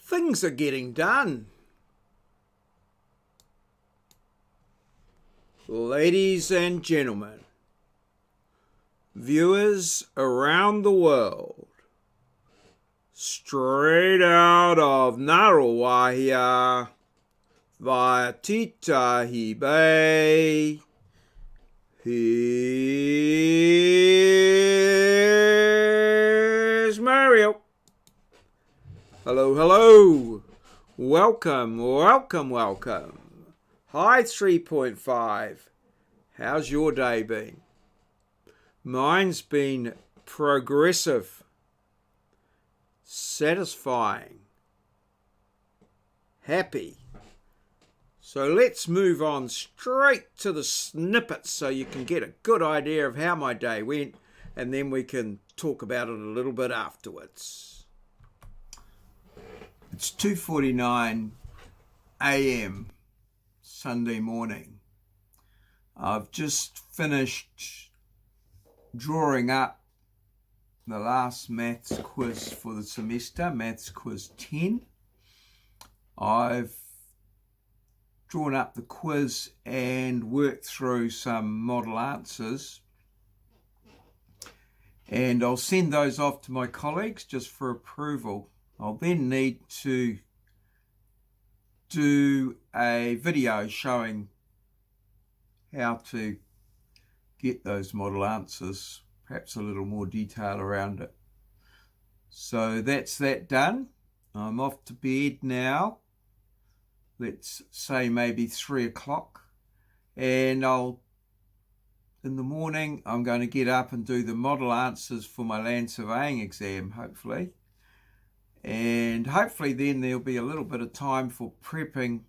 Things are getting done. Ladies and gentlemen, viewers around the world, straight out of Ngaruawahia via Titahi Bay, here's Maurieo. Hello, hello. Welcome. Hi 3.5. How's your day been? Mine's been progressive, satisfying, happy. So let's move on straight to the snippets so you can get a good idea of how my day went, and then we can talk about it a little bit afterwards. It's 2:49 a.m. Sunday morning. I've just finished drawing up the last maths quiz for the semester, maths quiz 10. I've drawn up the quiz and worked through some model answers, and I'll send those off to my colleagues just for approval. I'll then need to do a video showing how to get those model answers, perhaps a little more detail around it. So that's that done. I'm off to bed now. Let's say maybe 3 o'clock, and in the morning I'm going to get up and do the model answers for my land surveying exam, hopefully. And hopefully then there'll be a little bit of time for prepping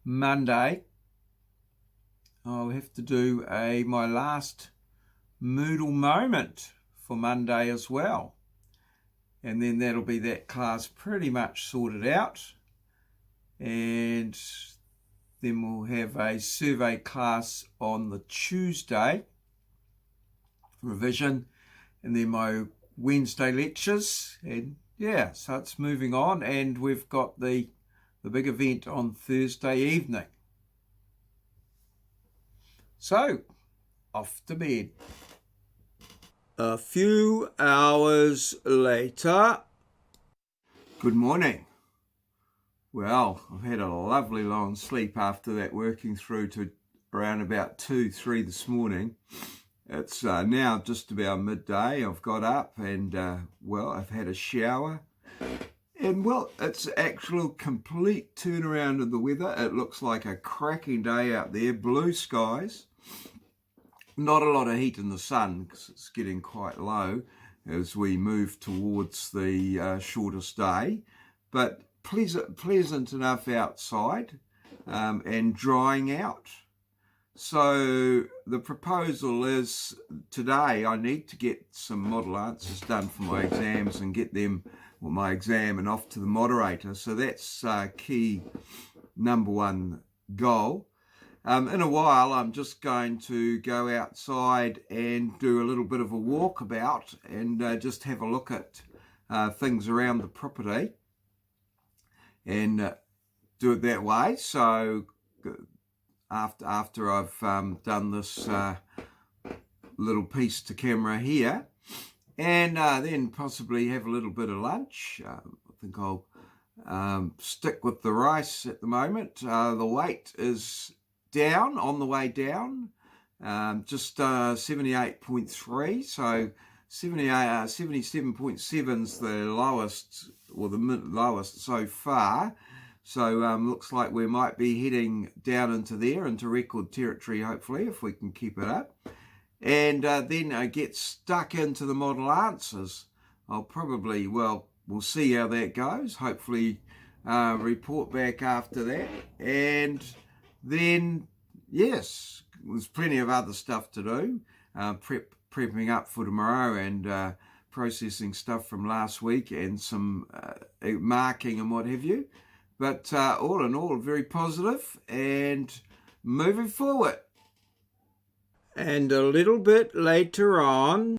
Monday. I'll have to do my last Moodle moment for Monday as well. And then that'll be that class pretty much sorted out. And then we'll have a survey class on the Tuesday, revision, and then my Wednesday lectures, and yeah, so it's moving on, and we've got the big event on Thursday evening. So, off to bed. A few hours later. Good morning. Well, I've had a lovely long sleep after that, working through to around about 2-3 this morning. It's now just about midday. I've got up and, I've had a shower. And, it's actual complete turnaround of the weather. It looks like a cracking day out there, blue skies. Not a lot of heat in the sun because it's getting quite low as we move towards the shortest day. But pleasant enough outside and drying out. So the proposal is today I need to get some model answers done for my exams and get them, my exam, and off to the moderator. So that's key number one goal. In a while I'm just going to go outside and do a little bit of a walkabout and just have a look at things around the property and do it that way. So after I've done this little piece to camera here, and then possibly have a little bit of lunch. I think I'll stick with the rice at the moment. The weight is down, on the way down, just 78.3, so 77.7 is the lowest, or the lowest so far. So looks like we might be heading down into record territory, hopefully, if we can keep it up. And then get stuck into the model answers. I'll probably, we'll see how that goes. Hopefully report back after that. And then, yes, there's plenty of other stuff to do. Prepping up for tomorrow and processing stuff from last week and some marking and what have you. But all in all, very positive and moving forward. And a little bit later on.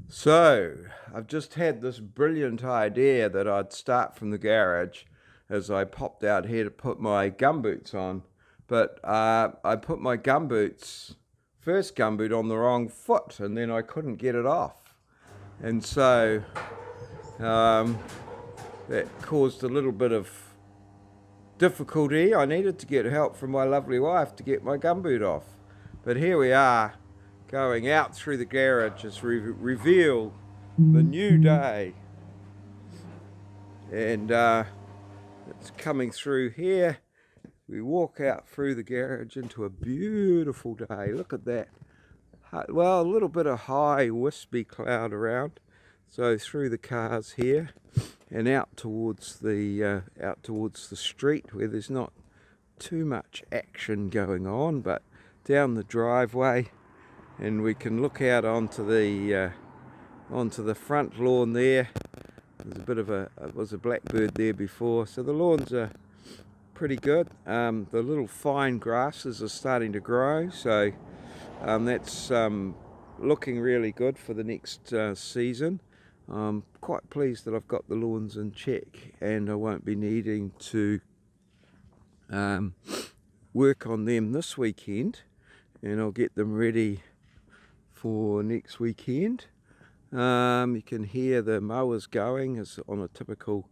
So, I've just had this brilliant idea that I'd start from the garage as I popped out here to put my gumboots on. But I put my first gumboot on the wrong foot, and then I couldn't get it off. And so that caused a little bit of difficulty. I needed to get help from my lovely wife to get my gumboot off. But here we are, going out through the garage as we reveal the new day. And it's coming through here. We walk out through the garage into a beautiful day. Look at that. Well, a little bit of high wispy cloud around. So through the cars here and out towards the street where there's not too much action going on, but down the driveway, and we can look out onto the front lawn there. There's a bit of was a blackbird there before, so the lawns are pretty good. The little fine grasses are starting to grow, so that's looking really good for the next season. I'm quite pleased that I've got the lawns in check, and I won't be needing to work on them this weekend, and I'll get them ready for next weekend. You can hear the mowers going as on a typical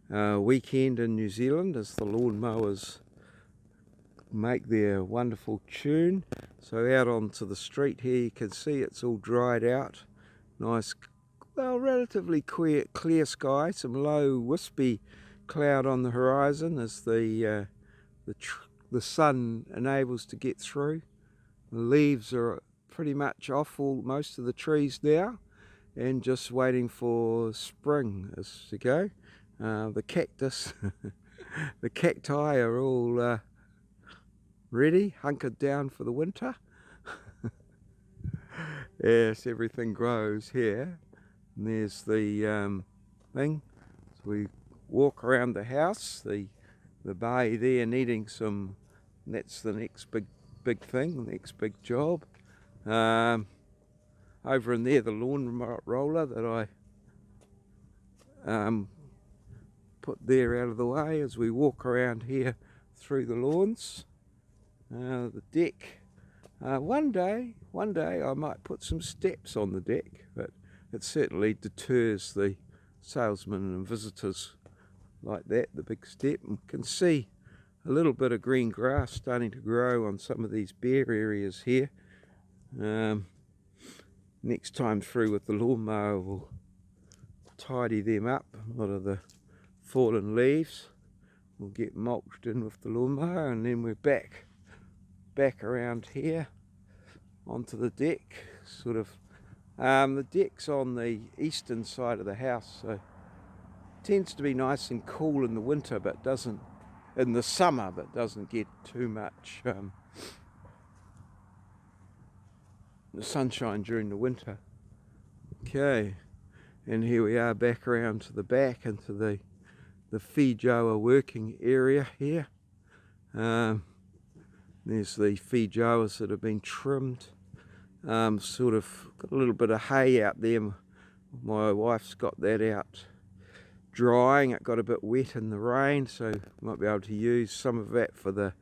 weekend in New Zealand as the lawn mowers make their wonderful tune. So out onto the street here you can see it's all dried out. Nice, well, relatively clear sky, some low wispy cloud on the horizon as the sun enables to get through. The leaves are pretty much off most of the trees now, and just waiting for spring as to go. The cactus, the cacti are all ready, hunkered down for the winter. Yes, everything grows here. And there's the thing. So we walk around the house, the bay there needing some. That's the next big thing, the next big job. Over in there, the lawn roller that I put there out of the way as we walk around here through the lawns. The deck. One day I might put some steps on the deck, but it certainly deters the salesmen and visitors like that, the big step. And can see a little bit of green grass starting to grow on some of these bare areas here. Next time through with the lawnmower, we'll tidy them up. A lot of the fallen leaves will get mulched in with the lawnmower, and then we're back around here onto the deck. Sort of, the deck's on the eastern side of the house, so it tends to be nice and cool in the winter, but doesn't in the summer, but doesn't get too much sunshine during the winter. Okay, and here we are back around to the back into the feijoa working area here. There's the feijoas that have been trimmed. Sort of got a little bit of hay out there. My wife's got that out drying. It got a bit wet in the rain, so might be able to use some of that for the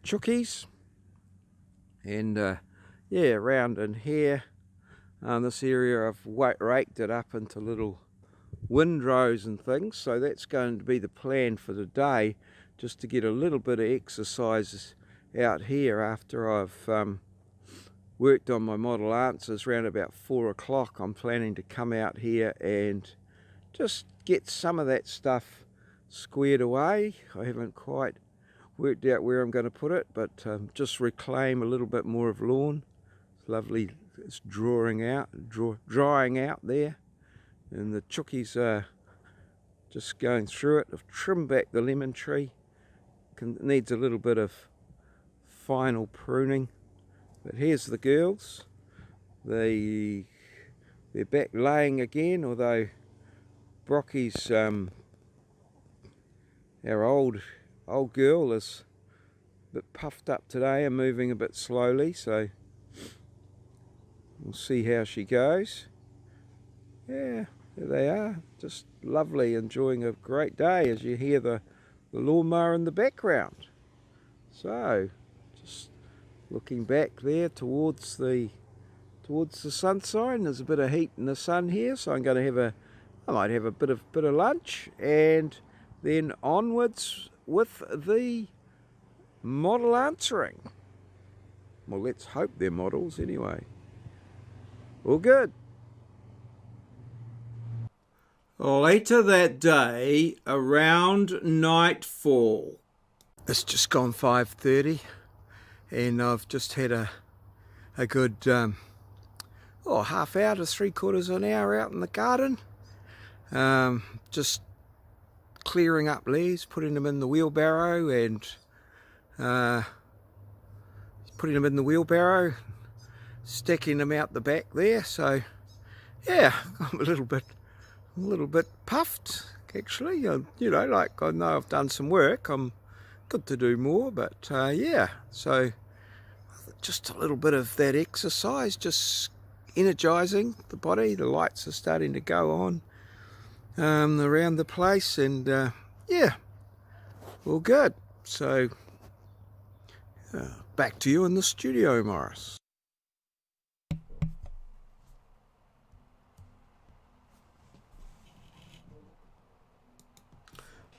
chookies. And yeah, around in here, this area I've raked it up into little windrows and things, so that's going to be the plan for today, just to get a little bit of exercise out here after I've worked on my model answers. Around about 4 o'clock I'm planning to come out here and just get some of that stuff squared away. I haven't quite worked out where I'm going to put it, but just reclaim a little bit more of lawn. It's lovely, it's drying out there, and the chookies are just going through it. I've trimmed back the lemon tree. Needs a little bit of final pruning, but here's the girls. They're back laying again, although Brocky's our old girl is a bit puffed up today and moving a bit slowly, so we'll see how she goes. Yeah, there they are. Just lovely, enjoying a great day as you hear the lawnmower in the background. So, just looking back there towards the sunshine. There's a bit of heat in the sun here, so I'm going to I might have a bit of lunch, and then onwards with the model answering. Well, let's hope they're models anyway. All good. Later that day, around nightfall. It's just gone 5:30, and I've just had a good half hour to 3/4 of an hour out in the garden, just clearing up leaves, putting them in the wheelbarrow, and stacking them out the back there. So yeah, I'm a little bit puffed actually. Like I know I've done some work. I'm good to do more, but yeah. So just a little bit of that exercise, just energizing the body. The lights are starting to go on around the place, and yeah, all good. So back to you in the studio, Morris.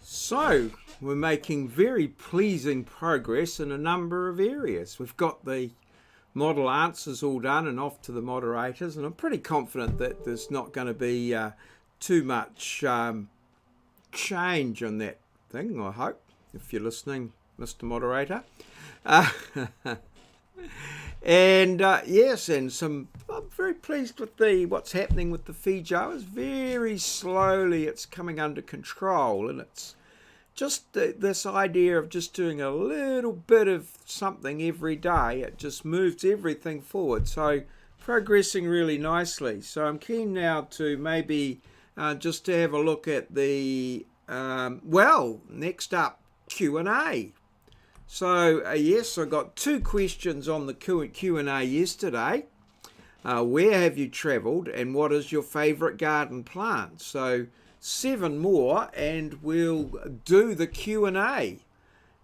So we're making very pleasing progress in a number of areas. We've got the model answers all done and off to the moderators, and I'm pretty confident that there's not going to be too much change on that thing, I hope, if you're listening, Mr. Moderator. And yes, and I'm very pleased with what's happening with the Fijoas. Very slowly it's coming under control, and it's just this idea of just doing a little bit of something every day. It just moves everything forward. So progressing really nicely. So I'm keen now to maybe just to have a look at the, next up, Q&A. So yes, I got 2 questions on the Q&A yesterday. Where have you travelled, and what is your favourite garden plant? So 7 more, and we'll do the Q&A.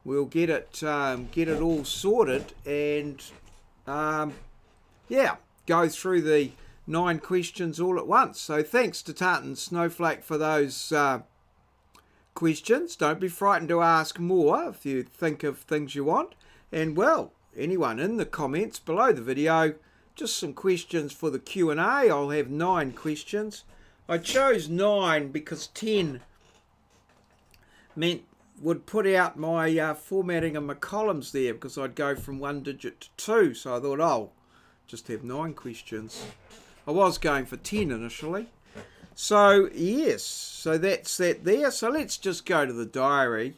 We'll get it all sorted, and go through the 9 questions all at once. So thanks to Tartan Snowflake for those questions. Don't be frightened to ask more if you think of things you want. And well, anyone in the comments below the video, just some questions for the Q&A. I'll have 9 questions. I chose 9 because 10 would put out my formatting of my columns there, because I'd go from 1 digit to 2. So I thought, I'll just have 9 questions. I was going for 10 initially. So yes, so that's that there. So let's just go to the diary.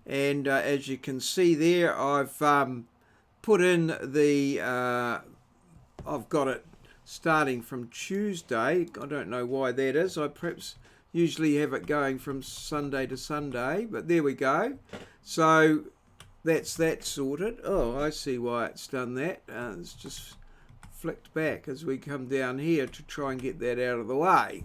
And as you can see there, I've put in the, I've got it starting from Tuesday. I don't know why that is. I perhaps usually have it going from Sunday to Sunday, but there we go. So that's that sorted. Oh, I see why it's done that. It's just flicked back as we come down here to try and get that out of the way.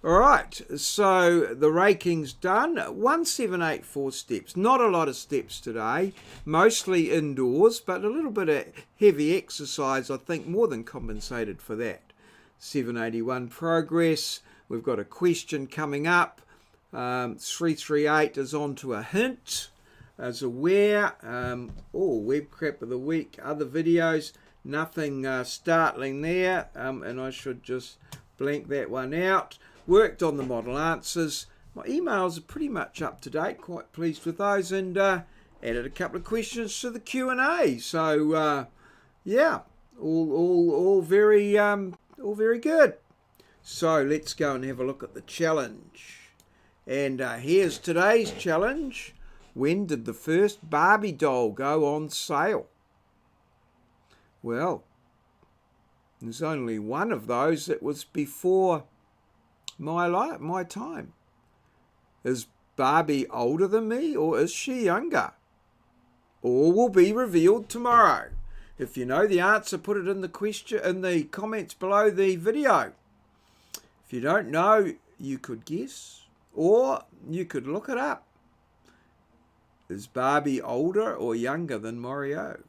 All right, so the raking's done. 1784 steps. Not a lot of steps today, mostly indoors, but a little bit of heavy exercise, I think, more than compensated for that. 781 progress. We've got a question coming up. 338 is on to a hint as a where. Web crap of the week, other videos. Nothing startling there, and I should just blank that one out. Worked on the model answers. My emails are pretty much up to date. Quite pleased with those, and added a couple of questions to the Q&A. So all very good. So let's go and have a look at the challenge. And here's today's challenge. When did the first Barbie doll go on sale? Well, there's only one of those that was before my time. Is Barbie older than me, or is she younger? All will be revealed tomorrow. If you know the answer, put it in the comments below the video. If If you don't know, you could guess, or you could look it up. Is Barbie older or younger than maureo?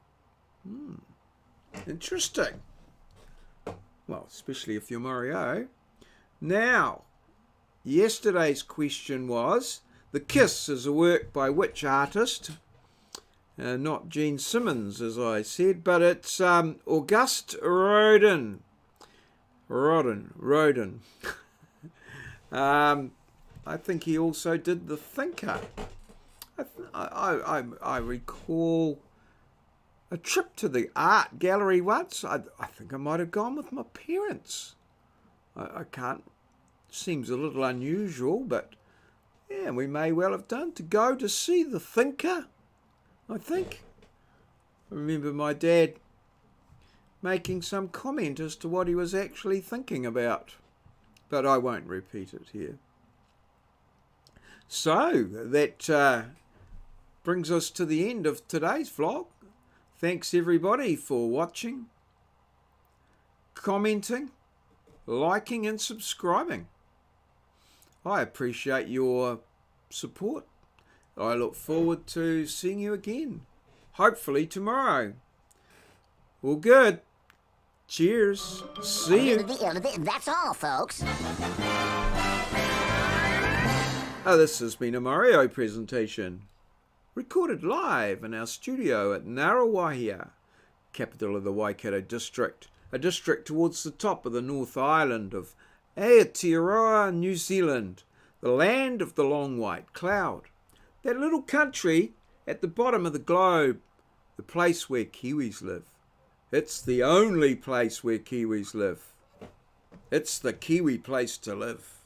Interesting. Well, especially if you're maureo. Now, yesterday's question was, The Kiss is a work by which artist? Not Gene Simmons, as I said, but it's Auguste Rodin. Rodin. I think he also did The Thinker. I recall a trip to the art gallery once. I think I might have gone with my parents. I can't. Seems a little unusual, but yeah, we may well have done to go to see The Thinker. I think. I remember my dad making some comment as to what he was actually thinking about, but I won't repeat it here. So that brings us to the end of today's vlog. Thanks everybody for watching, commenting, liking and subscribing. I appreciate your support. I look forward to seeing you again, hopefully tomorrow. All good. Cheers. See you. That's all, folks. This has been a maureo presentation, recorded live in our studio at Ngaruawahia, capital of the Waikato district, a district towards the top of the North Island of Aotearoa, New Zealand, the land of the long white cloud, that little country at the bottom of the globe, the place where Kiwis live. It's the only place where Kiwis live. It's the Kiwi place to live.